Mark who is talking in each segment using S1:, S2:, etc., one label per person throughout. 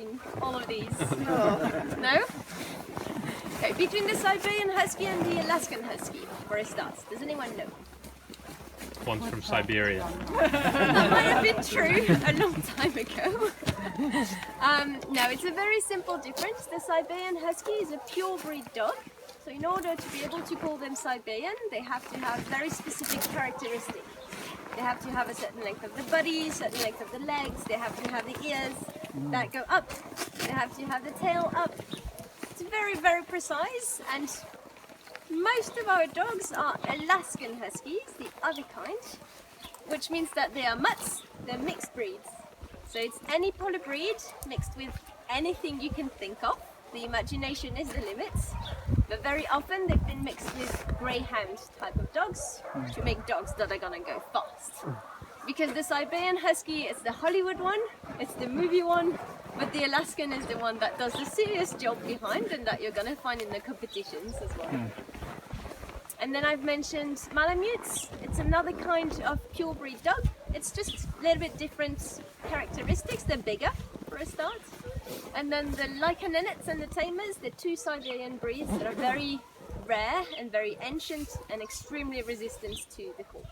S1: between all of these? No? Okay, between the Siberian Husky and the Alaskan Husky, for a start. Does anyone know?
S2: One's from Siberia.
S1: That might have been true a long time ago. No, it's a very simple difference. The Siberian Husky is a pure breed dog. So in order to be able to call them Siberian, they have to have very specific characteristics. They have to have a certain length of the body, certain length of the legs, they have to have the ears that go up, they have to have the tail up. It's very, very precise, and most of our dogs are Alaskan Huskies, the other kind, which means that they are mutts, they're mixed breeds. So it's any polar breed mixed with anything you can think of. The imagination is the limit, but very often they've been mixed with greyhound type of dogs to make dogs that are gonna go fast. Because the Siberian Husky is the Hollywood one, it's the movie one, but the Alaskan is the one that does the serious job behind and that you're gonna find in the competitions as well. And then I've mentioned Malamutes. It's another kind of pure breed dog. It's just a little bit different characteristics. They're bigger for a start. And then the Lycanenets and the Tamers, they're two Siberian breeds that are very rare and very ancient and extremely resistant to the cold.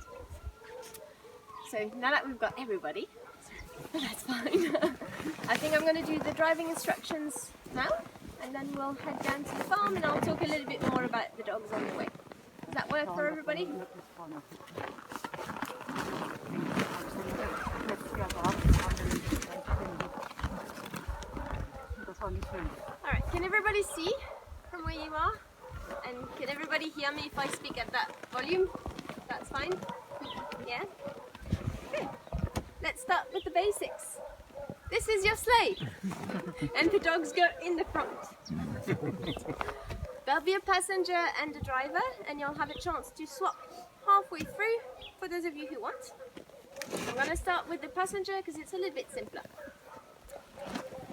S1: So now that we've got everybody, that's fine. I think I'm going to do the driving instructions now, and then we'll head down to the farm and I'll talk a little bit more about the dogs on the way. Does that work for everybody? Alright, can everybody see from where you are? And can everybody hear me if I speak at that volume? That's fine? Yeah? Good. Let's start with the basics. This is your sleigh, and the dogs go in the front. There'll be a passenger and a driver, and you'll have a chance to swap halfway through for those of you who want. I'm going to start with the passenger because it's a little bit simpler.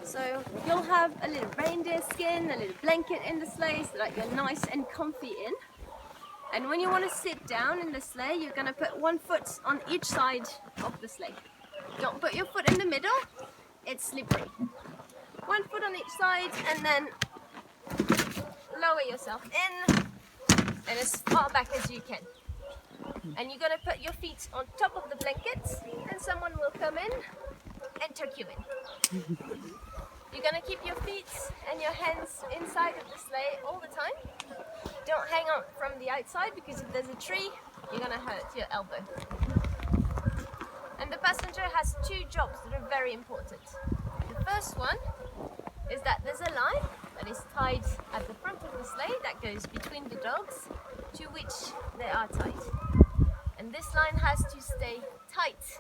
S1: So you'll have a little reindeer skin, a little blanket in the sleigh so that you're nice and comfy in. And when you want to sit down in the sleigh, you're going to put one foot on each side of the sleigh. Don't put your foot in the middle, it's slippery. One foot on each side, and then lower yourself in and as far back as you can. And you're going to put your feet on top of the blankets, and someone will come in and tuck you in. You're going to keep your feet and your hands inside of the sleigh all the time. Don't hang on from the outside, because if there's a tree, you're going to hurt your elbow. And the passenger has two jobs that are very important. The first one is that there's a line that is tied at the front of the sleigh that goes between the dogs, to which they are tied. And this line has to stay tight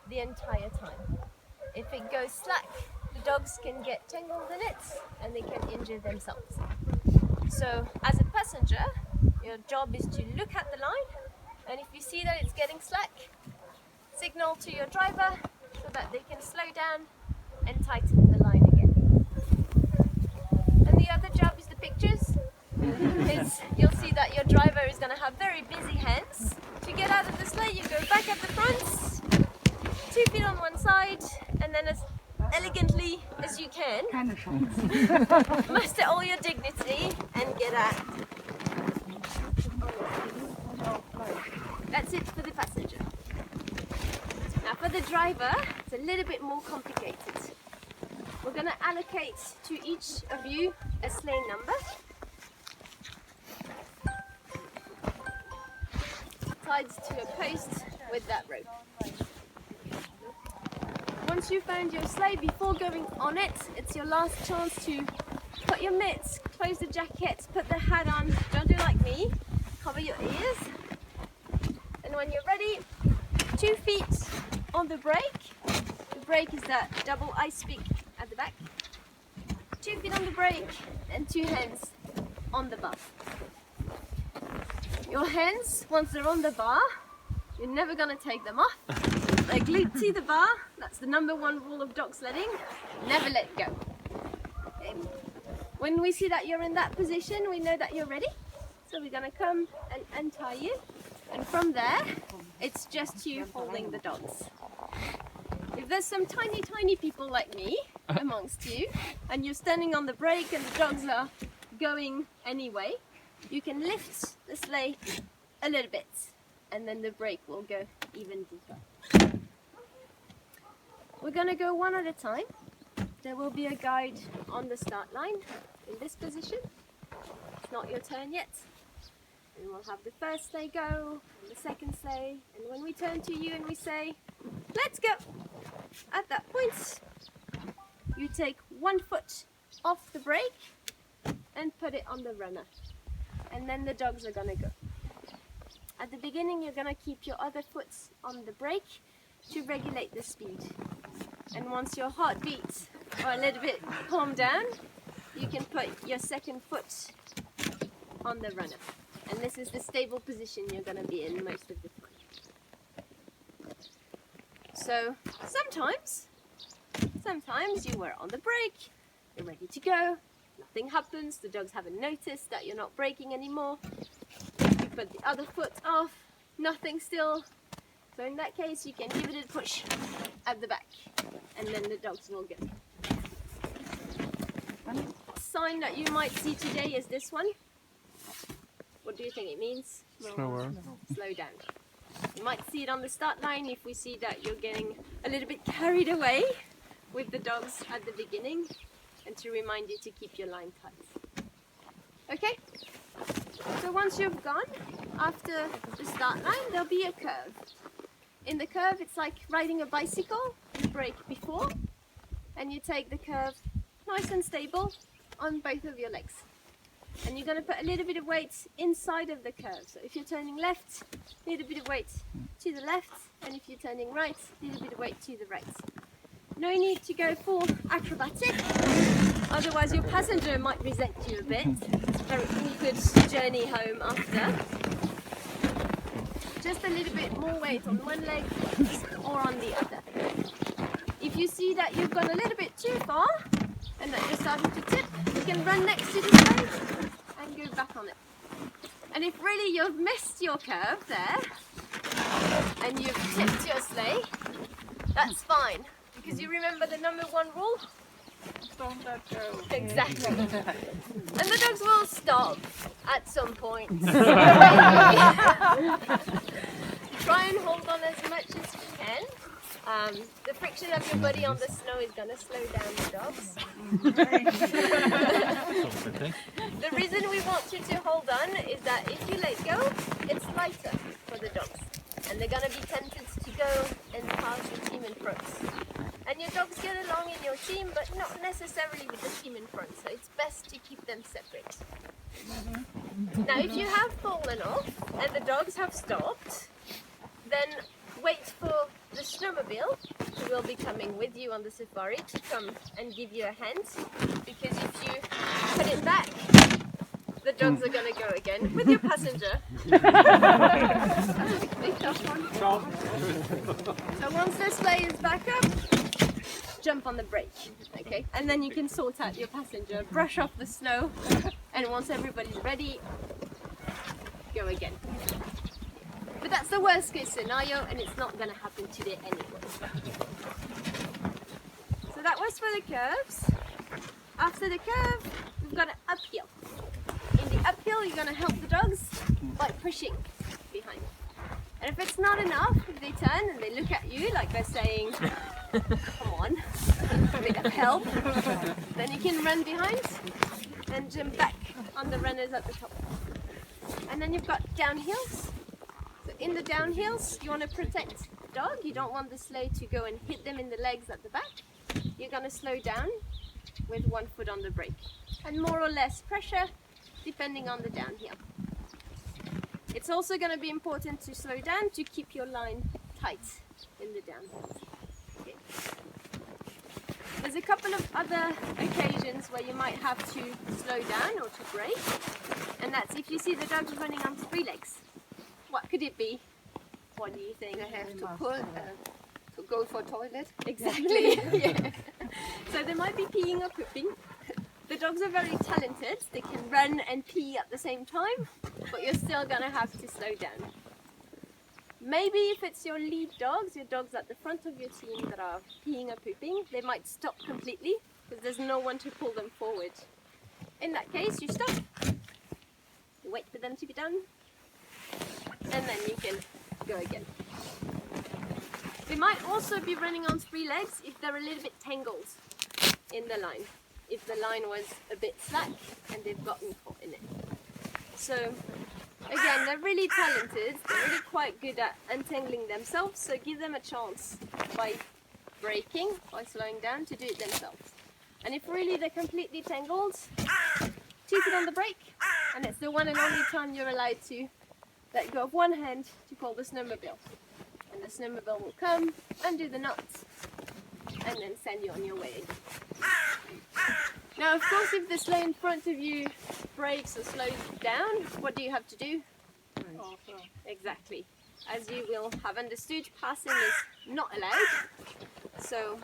S1: the entire time. If it goes slack, the dogs can get tangled in it and they can injure themselves. So as a passenger, your job is to look at the line, and if you see that it's getting slack, signal to your driver so that they can slow down and tighten the line again. And the other job is the pictures. You'll see that your driver is going to have very busy hands. To get out of the sleigh, you go back at the front, 2 feet on one side, and then as elegantly as you can, muster all your dignity and get out. That's it for the passenger. Now for the driver, it's a little bit more complicated. We're going to allocate to each of you a sleigh number, tied to a post with that rope. Once you've found your sleigh, before going on it, it's your last chance to put your mitts, close the jacket, put the hat on. Don't do like me, cover your ears. And when you're ready, 2 feet on the brake. The brake is that double ice pick at the back. 2 feet on the brake and 2 hands on the bar. Your hands, once they're on the bar, you're never going to take them off. They're glued to the bar. That's the #1 rule of dog sledding. Never let go. Okay. When we see that you're in that position, we know that you're ready. So we're going to come and untie you. And from there, it's just you holding the dogs. If there's some tiny people like me, amongst you and you're standing on the brake and the dogs are going anyway, you can lift the sleigh a little bit and then the brake will go even deeper. We're going to go one at a time. There will be a guide on the start line in this position. It's not your turn yet. And we'll have the first sleigh go, and the second sleigh, and when we turn to you and we say, let's go! At that point, you take one foot off the brake and put it on the runner. And then the dogs are gonna go. At the beginning, you're gonna keep your other foot on the brake to regulate the speed. And once your heartbeats are a little bit calmed down, you can put your second foot on the runner. And this is the stable position you're going to be in most of the time. So sometimes you were on the brake, you're ready to go, nothing happens, the dogs haven't noticed that you're not braking anymore. You put the other foot off, nothing still. So in that case you can give it a push at the back and then the dogs will go. A sign that you might see today is this one. What do you think it means?
S2: Slower.
S1: Slow down. You might see it on the start line if we see that you're getting a little bit carried away with the dogs at the beginning, and to remind you to keep your line tight. Okay? So once you've gone, after the start line, there'll be a curve. In the curve, it's like riding a bicycle. You brake before, and you take the curve nice and stable on both of your legs. And you're going to put a little bit of weight inside of the curve. So if you're turning left, a little bit of weight to the left, and if you're turning right, a little bit of weight to the right. No need to go full acrobatic, otherwise your passenger might resent you a bit. It's a very awkward journey home after. Just a little bit more weight on one leg or on the other. If you see that you've gone a little bit too far and that you're starting to tip, you can run next to the sleigh and go back on it. And if really you've missed your curve there and you've tipped your sleigh, that's fine, because you remember the number one rule?
S3: Don't let go.
S1: Exactly. And the dogs will stop at some point. Try and hold on as much as you can. The friction of your body on the snow is going to slow down the dogs. The reason we want you to hold on is that if you let go, it's lighter for the dogs. And they're going to be tempted to go and pass the team in front. And your dogs get along in your team, but not necessarily with the team in front. So it's best to keep them separate. Now, if you have fallen off and the dogs have stopped, then wait for the snowmobile, who will be coming with you on the safari, to come and give you a hand, because if you put it back, the dogs are going to go again with your passenger. So once the sleigh is back up, jump on the brake, okay? And then you can sort out your passenger, brush off the snow, and once everybody's ready, go again. But that's the worst case scenario, and it's not going to happen today anyway. So that was for the curves. After the curve, we've got an uphill. In the uphill, you're going to help the dogs by pushing behind. And if it's not enough, if they turn and they look at you like they're saying, come on, a bit of help, then you can run behind and jump back on the runners at the top. And then you've got downhills. So in the downhills, you want to protect the dog. You don't want the sleigh to go and hit them in the legs at the back. You're going to slow down with one foot on the brake. And more or less pressure depending on the downhill. It's also going to be important to slow down to keep your line tight in the downhill. Okay. There's a couple of other occasions where you might have to slow down or to brake, and that's if you see the dogs running on three legs. What could it be? What do you think? I have to pull to go for toilet? Exactly. Yeah. So they might be peeing or pooping. The dogs are very talented. They can run and pee at the same time, but you're still going to have to slow down. Maybe if it's your lead dogs, your dogs at the front of your team that are peeing or pooping, they might stop completely because there's no one to pull them forward. In that case, you stop, you wait for them to be done, and then you can go again. They might also be running on 3 legs if they're a little bit tangled in the line. If the line was a bit slack and they've gotten caught in it. So again, they're really talented, they're really quite good at untangling themselves, so give them a chance by braking, by slowing down to do it themselves. And if really they're completely tangled, 2 foot on the brake, and it's the one and only time you're allowed to let go of one hand to call the snowmobile. And the snowmobile will come, undo the knots, and then send you on your way again. Now, of course, if the sleigh in front of you brakes or slows down, what do you have to do? Exactly. As you will have understood, passing is not allowed. So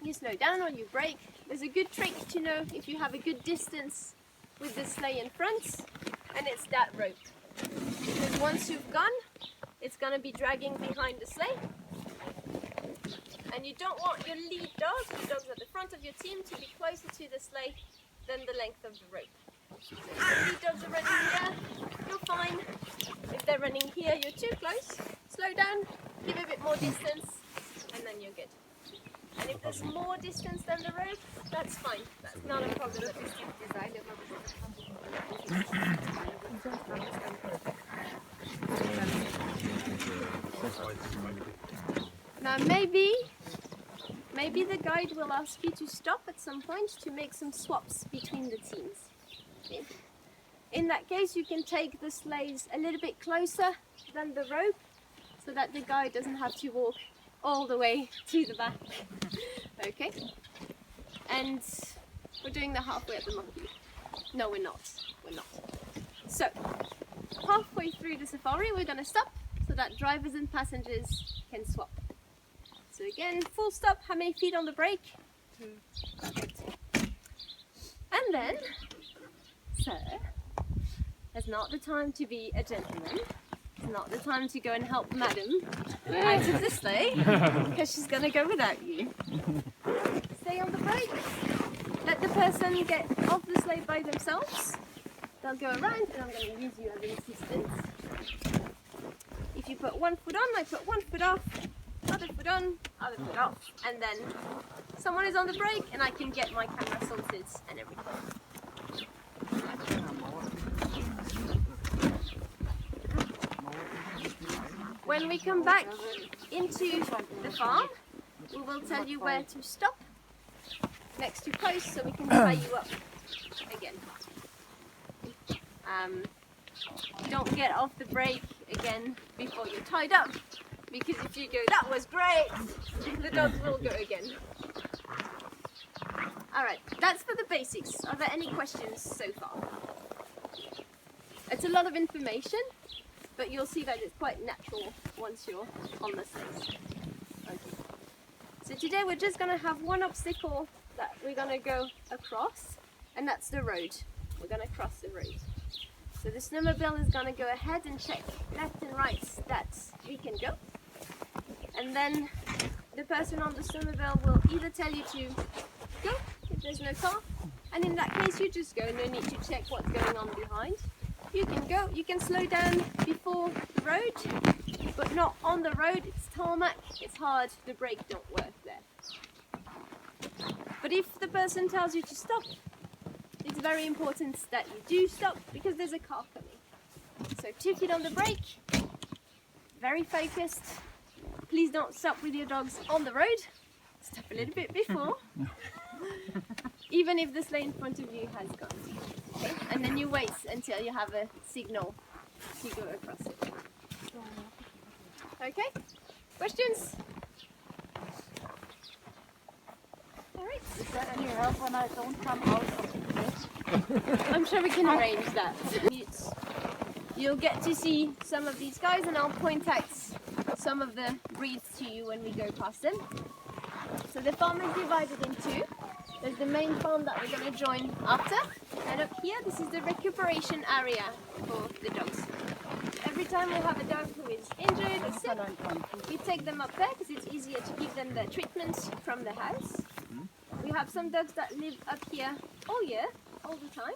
S1: you slow down or you brake. There's a good trick to know if you have a good distance with the sleigh in front, and it's that rope. Because once you've gone, it's going to be dragging behind the sleigh. And you don't want your lead dogs, the dogs at the front of your team, to be closer to the sleigh than the length of the rope. So if the lead dogs are running here, you're fine. If they're running here, you're too close. Slow down, give a bit more distance, and then you're good. And if there's more distance than the rope, that's fine. That's not a problem. Now maybe the guide will ask you to stop at some point to make some swaps between the teams. Okay. In that case, you can take the sleighs a little bit closer than the rope so that the guide doesn't have to walk all the way to the back. Okay? And we're doing the halfway at the monkey. No, we're not. We're not. So, halfway through the safari, we're going to stop so that drivers and passengers can swap. So again, full stop. How many feet on the brake? 2. Perfect. And then, sir, it's not the time to be a gentleman. It's not the time to go and help madam out of the sleigh, because she's going to go without you. Stay on the brake. Let the person get off the sleigh by themselves. They'll go around, and I'm going to use you as an assistant. If you put 1 foot on, I put 1 foot off. Other foot on, other foot off, and then someone is on the brake and I can get my camera sorted and everything. When we come back into the farm, we will tell you where to stop next to posts so we can tie you up again. Don't get off the brake again before you're tied up. Because if you go, that was great, the dogs will go again. Alright, that's for the basics. Are there any questions so far? It's a lot of information, but you'll see that it's quite natural once you're on the sleighs. Okay. So today we're just going to have one obstacle that we're going to go across, and that's the road. We're going to cross the road. So the snowmobile is going to go ahead and check left and right that we can go. And then the person on the snowmobile will either tell you to go if there's no car, and in that case you just go, no need to check what's going on behind. You can go, you can slow down before the road, but not on the road. It's tarmac, it's hard, the brake don't work there. But if the person tells you to stop, it's very important that you do stop because there's a car coming. So 2 feet on the brake, very focused. Please don't stop with your dogs on the road. Stop a little bit before, even if the sleigh in front of you has gone. Okay? And then you wait until you have a signal to go across it. Okay? Questions? Alright.
S3: Is there any help when I don't come out of the bed?
S1: I'm sure we can arrange that. You'll get to see some of these guys and I'll point out some of the breeds to you when we go past them. So the farm is divided in 2. There's the main farm that we're going to join after, and up here this is the recuperation area for the dogs. Every every time we have a dog who is injured or sick, we take them up there because it's easier to give them the treatment from the house. We have some dogs that live up here all year, all the time,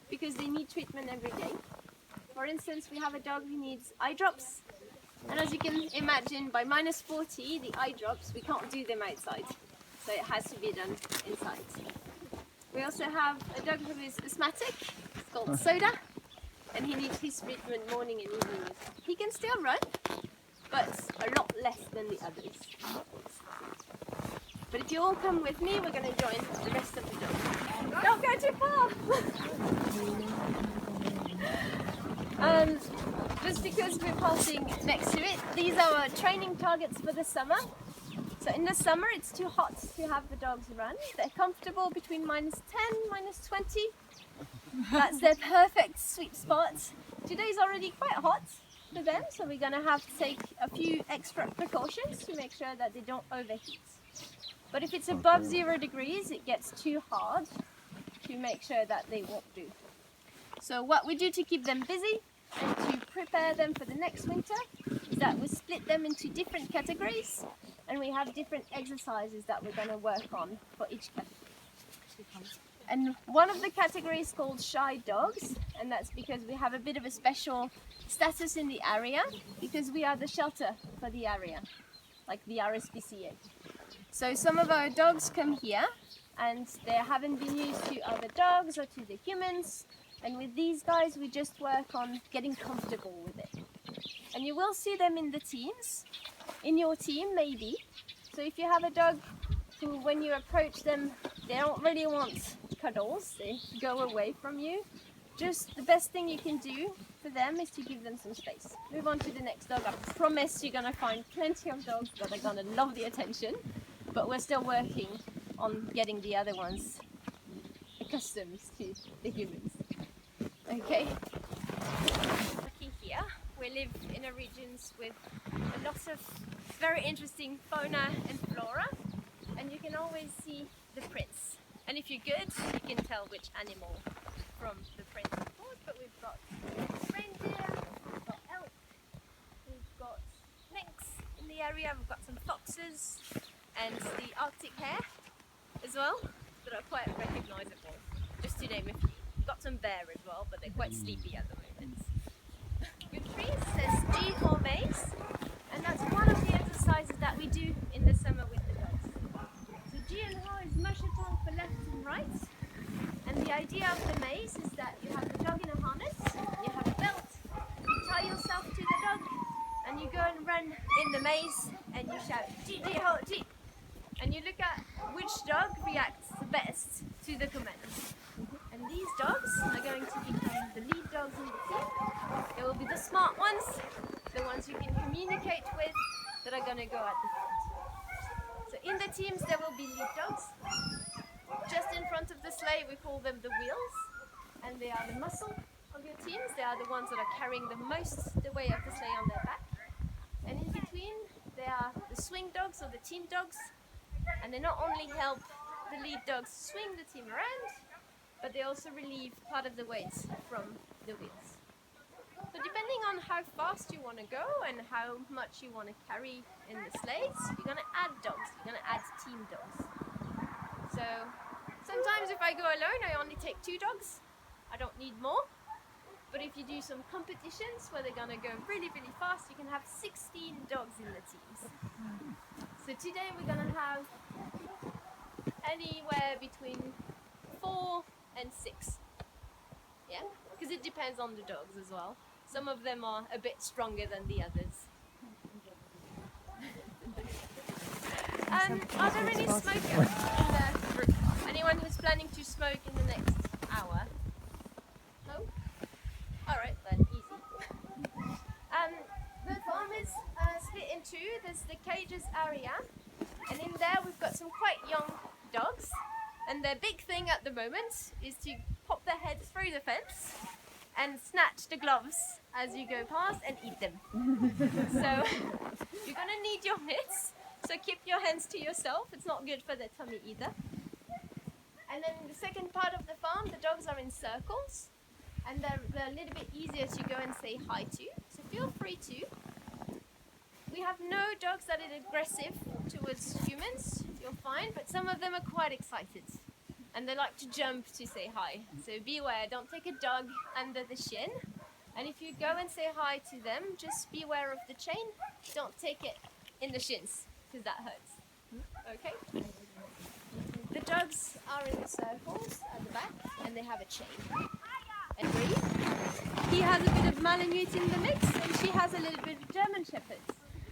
S1: because they need treatment every day. For instance, we have a dog who needs eye drops, and as you can imagine, by minus 40, the eye drops, we can't do them outside, so it has to be done inside. We also have a dog who is asthmatic, it's called Soda, and he needs his treatment morning and evening. He can still run, but a lot less than the others. But if you all come with me, we're going to join the rest of the dogs. Don't go too far! Just because we're passing next to it, these are our training targets for the summer. So in the summer it's too hot to have the dogs run. They're comfortable between minus 10, minus 20. That's their perfect sweet spot. Today's already quite hot for them, so we're going to have to take a few extra precautions to make sure that they don't overheat. But if it's above 0 degrees, it gets too hard to make sure that they won't do. So what we do to keep them busy and to prepare them for the next winter is that we split them into different categories, and we have different exercises that we're going to work on for each category. And one of the categories is called shy dogs, and that's because we have a bit of a special status in the area because we are the shelter for the area, like the RSPCA. So some of our dogs come here and they haven't been used to other dogs or to the humans, and with these guys we just work on getting comfortable with it. And you will see them in the teams, in your team maybe. So if you have a dog who, when you approach them, they don't really want cuddles, they go away from you, just the best thing you can do for them is to give them some space. Move on to the next dog. I promise you're going to find plenty of dogs that are going to love the attention, but we're still working on getting the other ones accustomed to the humans. Okay. Lucky here, we live in a regions with a lot of very interesting fauna and flora, and you can always see the prints. And if you're good, you can tell which animal from the print, of course. But we've got reindeer, we've got elk, we've got lynx in the area, we've got some foxes, and the Arctic hare as well, that are quite recognisable, just to name a few. We've got some bear as well, but they're quite sleepy at the moment. Good trees says G or maze, and that's one of the exercises that we do in the summer with the dogs. So G and Ho is musheton for left and right, and the idea of the maze is that you have the dog in a harness, you have a belt, you tie yourself to the dog, and you go and run in the maze, and you shout G, G, Ho, G, and you look at which dog reacts the best to the commands. And these dogs are going to become the lead dogs in the team. They will be the smart ones, the ones you can communicate with, that are going to go at the front. So in the teams there will be lead dogs. Just in front of the sleigh we call them the wheels, and they are the muscle of your teams. They are the ones that are carrying the most the weight of the sleigh on their back. And in between they are the swing dogs or the team dogs, and they not only help the lead dogs swing the team around, but they also relieve part of the weight from the wheels. So depending on how fast you want to go and how much you want to carry in the sleighs, you're going to add dogs, you're going to add team dogs. So sometimes if I go alone, I only take 2 dogs, I don't need more. But if you do some competitions where they're going to go really, really fast, you can have 16 dogs in the teams. So today we're going to have anywhere between 4 and 6. Yeah, because it depends on the dogs as well. Some of them are a bit stronger than the others. Are there any smokers in the group? Anyone who's planning to smoke in the next hour? No? Alright then, easy. The farm is split in 2. There's the cages area, and in there we've got some quite young dogs, and their big thing at the moment is to pop their head through the fence and snatch the gloves as you go past and eat them. So you're going to need your mitts, so keep your hands to yourself, it's not good for their tummy either. And then the second part of the farm, the dogs are in circles, and they're a little bit easier to go and say hi to. So feel free to. We have no dogs that are aggressive towards humans, you'll find, but some of them are quite excited and they like to jump to say hi. So beware, don't take a dog under the shin. And if you go and say hi to them, just beware of the chain. Don't take it in the shins, because that hurts. Okay? The dogs are in circles at the back, and they have a chain. And Bree, he has a bit of Malamute in the mix, and she has a little bit of German Shepherd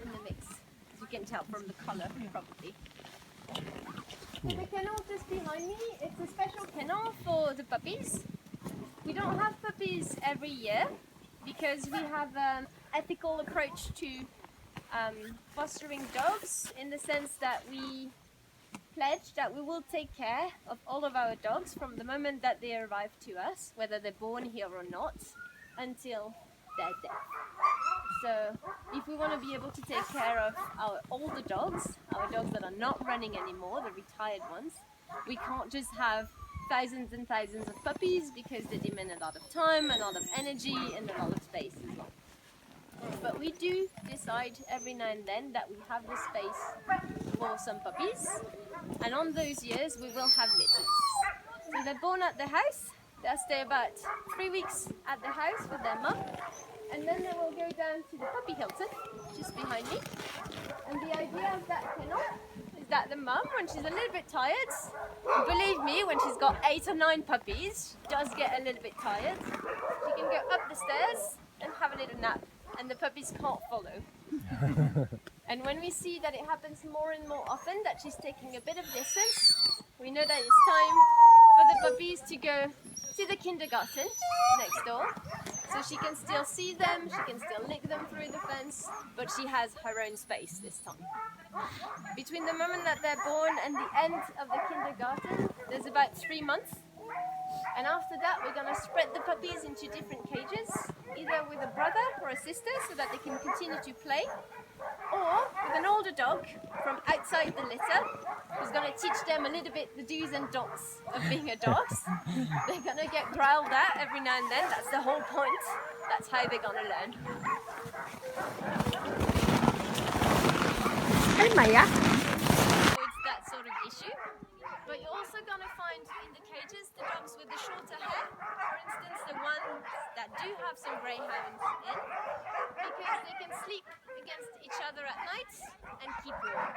S1: in the mix. As you can tell from the colour, probably. The kennel just behind me, it's a special kennel for the puppies. We don't have puppies every year because we have an ethical approach to fostering dogs, in the sense that we pledge that we will take care of all of our dogs from the moment that they arrive to us, whether they're born here or not, until their death. So if we want to be able to take care of our older dogs, our dogs that are not running anymore, the retired ones, we can't just have thousands and thousands of puppies, because they demand a lot of time, a lot of energy, and a lot of space as well. But we do decide every now and then that we have the space for some puppies, and on those years we will have litters. So they're born at the house, they'll stay about 3 weeks at the house with their mum, and then they will go down to the puppy Hilton, just behind me. And the idea of that kennel is that the mum, when she's a little bit tired, believe me, when she's got 8 or 9 puppies, she does get a little bit tired, she can go up the stairs and have a little nap, and the puppies can't follow. And when we see that it happens more and more often, that she's taking a bit of distance, we know that it's time for the puppies to go to the kindergarten next door. So she can still see them, she can still lick them through the fence, but she has her own space this time. Between the moment that they're born and the end of the kindergarten, there's about 3 months. And after that, we're going to spread the puppies into different cages, either with a brother or a sister, so that they can continue to play, or with an older dog from outside the litter, who's going to teach them a little bit the do's and don'ts of being a dog. They're going to get growled at every now and then, that's the whole point. That's how they're going to learn.
S4: Hey Maya.
S1: Avoids that sort of issue. But you're also going to find in the cages the dogs with the shorter hair, for instance the ones that do have some greyhounds in, because they can sleep against each other at night and keep warm.